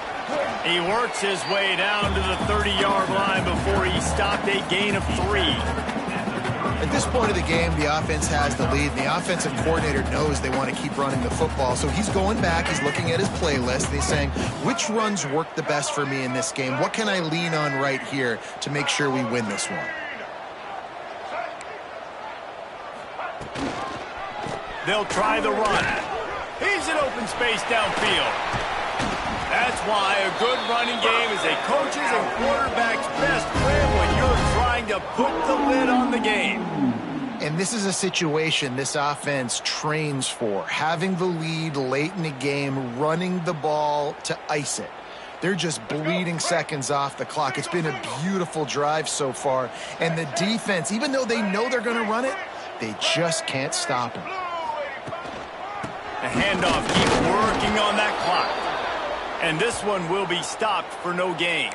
He works his way down to the 30-yard line before he stopped a gain of 3. At this point of the game, the offense has the lead, and the offensive coordinator knows they want to keep running the football. So he's going back, he's looking at his playlist, and he's saying, which runs work the best for me in this game? What can I lean on right here to make sure we win this one? They'll try the run. He's in open space downfield. That's why a good running game is a coach's and quarterback's best friend when you're trying to put the lid on the game. And this is a situation this offense trains for, having the lead late in the game, running the ball to ice it. They're just bleeding seconds off the clock. It's been a beautiful drive so far. And the defense, even though they know they're going to run it, they just can't stop him. The handoff keeps working on that clock. And this one will be stopped for no gain.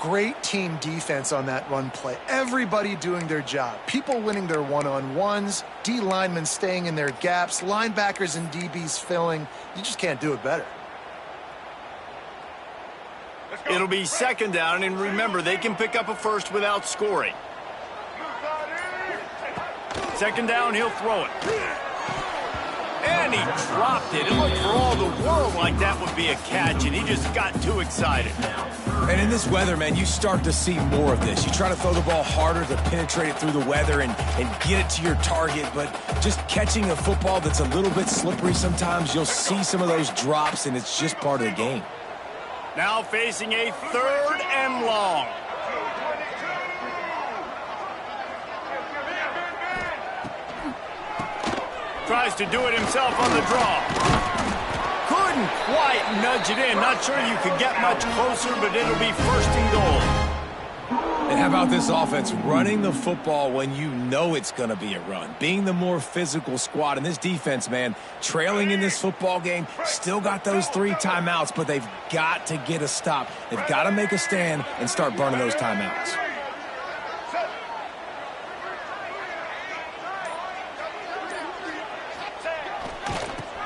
Great team defense on that run play. Everybody doing their job. People winning their one-on-ones, D linemen staying in their gaps, linebackers and DBs filling. You just can't do it better. It'll be second down, and remember, they can pick up a first without scoring. Second down, he'll throw it. And he dropped it. It looked for all the world like that would be a catch, and he just got too excited. And in this weather, man, you start to see more of this. You try to throw the ball harder to penetrate it through the weather and get it to your target, but just catching a football that's a little bit slippery sometimes, you'll see some of those drops, and it's just part of the game. Now facing a third and long. Tries to do it himself on the draw. Couldn't quite nudge it in. Not sure you could get much closer, but it'll be first and goal. And how about this offense running the football when you know it's going to be a run? Being the more physical squad. And this defense, man, trailing in this football game, still got those 3 timeouts, but they've got to get a stop. They've got to make a stand and start burning those timeouts.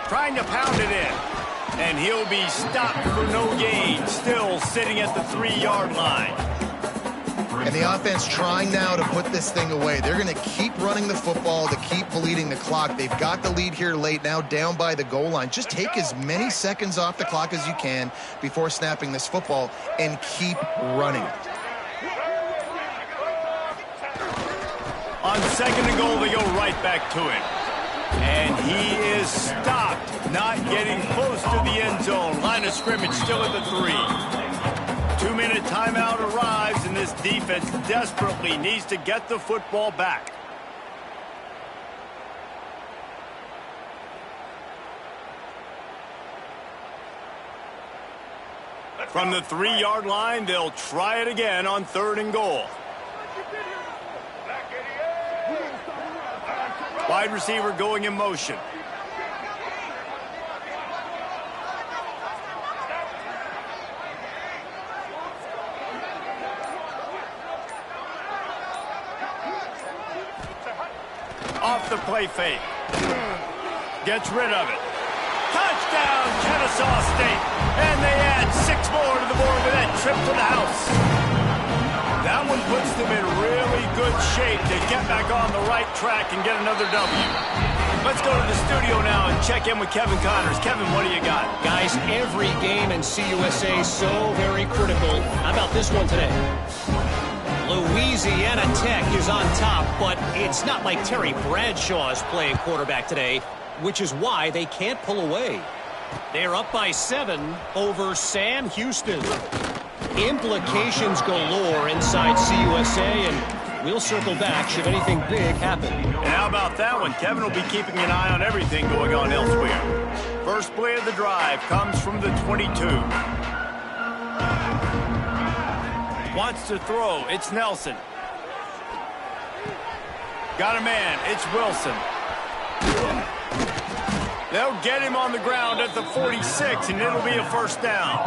Trying to pound it in. And he'll be stopped for no gain. Still sitting at the 3-yard line. And the offense trying now to put this thing away. They're going to keep running the football to keep bleeding the clock. They've got the lead here late, now down by the goal line. Just take as many seconds off the clock as you can before snapping this football and keep running. On second and goal, they go right back to it. And he is stopped, not getting close to the end zone. Line of scrimmage still at the 3. 2-minute timeout arrives, and this defense desperately needs to get the football back. From the 3-yard line, they'll try it again on third and goal. Wide receiver going in motion. Off the play fake. Gets rid of it. Touchdown, Kennesaw State. And they add 6 more to the board with that trip to the house. That one puts them in really good shape to get back on the right track and get another W. Let's go to the studio now and check in with Kevin Connors. Kevin, what do you got? Guys, every game in CUSA so very critical. How about this one today? Louisiana Tech is on top, but it's not like Terry Bradshaw is playing quarterback today, which is why they can't pull away. They're up by 7 over Sam Houston. Implications galore inside CUSA, and we'll circle back should anything big happen. And how about that one? Kevin will be keeping an eye on everything going on elsewhere. First play of the drive comes from the 22. Wants to throw. It's Nelson. Got a man. It's Wilson. They'll get him on the ground at the 46, and it'll be a first down.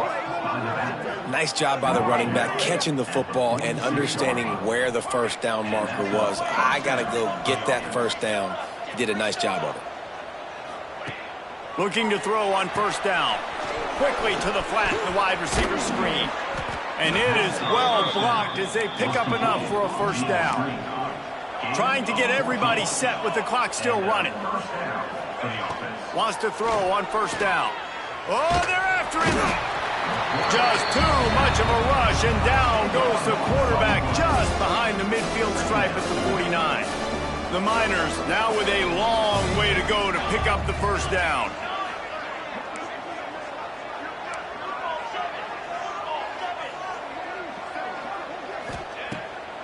Nice job by the running back, catching the football and understanding where the first down marker was. I got to go get that first down. He did a nice job of it. Looking to throw on first down. Quickly to the flat, the wide receiver screen. And it is well blocked as they pick up enough for a first down. Trying to get everybody set with the clock still running. Wants to throw on first down. Oh, they're after him. Just too much of a rush, and down goes the quarterback just behind the midfield stripe at the 49. The Miners now with a long way to go to pick up the first down.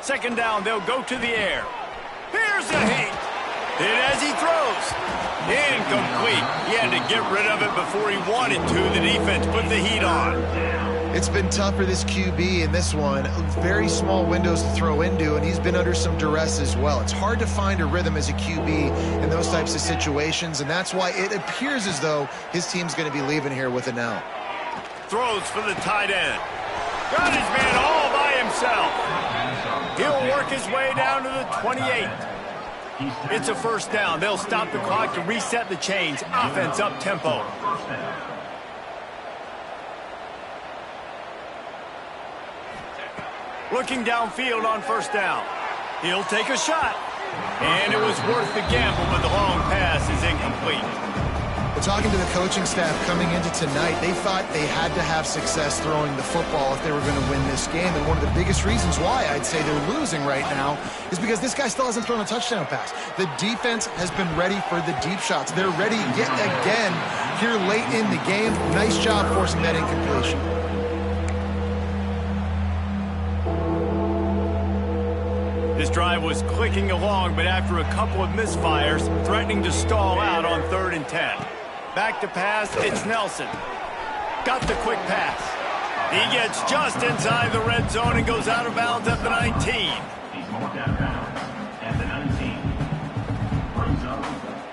Second down, they'll go to the air. Here's a hit. Hit as he throws. Incomplete. He had to get rid of it before he wanted to. The defense put the heat on. It's been tough for this QB in this one. Very small windows to throw into, and he's been under some duress as well. It's hard to find a rhythm as a QB in those types of situations, and that's why it appears as though his team's going to be leaving here with it now. Throws for the tight end. Got his man all by himself. He'll work his way down to the 28. It's a first down. They'll stop the clock to reset the chains. Offense up tempo. Looking downfield on first down. He'll take a shot. And it was worth the gamble, but the long pass is incomplete. Well, talking to the coaching staff coming into tonight, they thought they had to have success throwing the football if they were going to win this game. And one of the biggest reasons why I'd say they're losing right now is because this guy still hasn't thrown a touchdown pass. The defense has been ready for the deep shots. They're ready yet again here late in the game. Nice job forcing that incompletion. This drive was clicking along, but after a couple of misfires, threatening to stall out on 3rd and 10. Back to pass, it's Nelson. Got the quick pass. He gets just inside the red zone and goes out of bounds at the 19. He's marked out of bounds at the 19. Brings up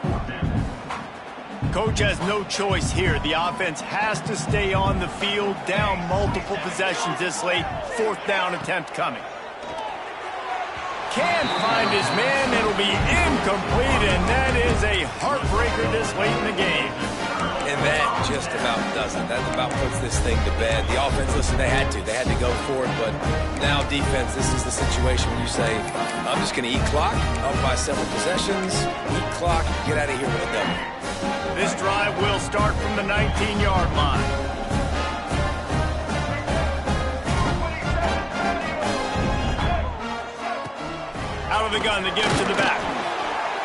4th down. Coach has no choice here. The offense has to stay on the field, down multiple possessions this late. 4th down attempt coming. Can't find his man. It'll be incomplete, and that is a heartbreaker this late in the game. And that just about does it. That about puts this thing to bed. The offense, listen, they had to go for it, but now defense, this is the situation when you say, I'm just going to eat clock, up by several possessions, eat clock, get out of here with a W. This drive will start from the 19-yard line. Out of the gun to give to the back.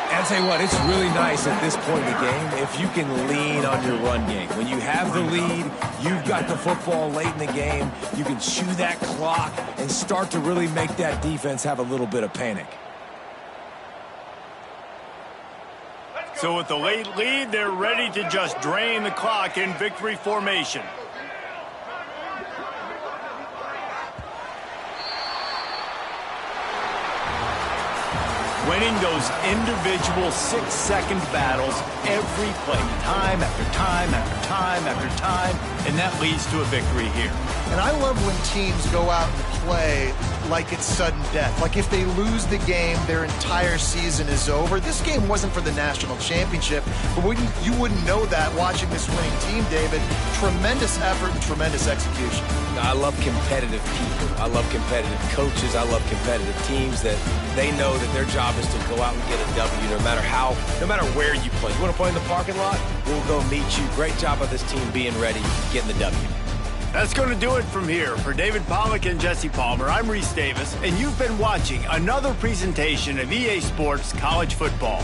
And I'll tell you what, it's really nice at this point in the game if you can lean on your run game. When you have the lead, you've got the football late in the game, you can chew that clock and start to really make that defense have a little bit of panic. So with the late lead, they're ready to just drain the clock in victory formation. Winning those individual 6-second battles every play, time after time after time after time, and that leads to a victory here. And I love when teams go out and play like it's sudden death. Like if they lose the game, their entire season is over. This game wasn't for the national championship, but you wouldn't know that watching this winning team, David. Tremendous effort and tremendous execution. I love competitive people. I love competitive coaches. I love competitive teams that they know that their job is to go out and get a W no matter where you play. You want to play in the parking lot? We'll go meet you. Great job of this team being ready, getting the W. That's going to do it from here. For David Pollack and Jesse Palmer, I'm Reese Davis, and you've been watching another presentation of EA Sports College Football.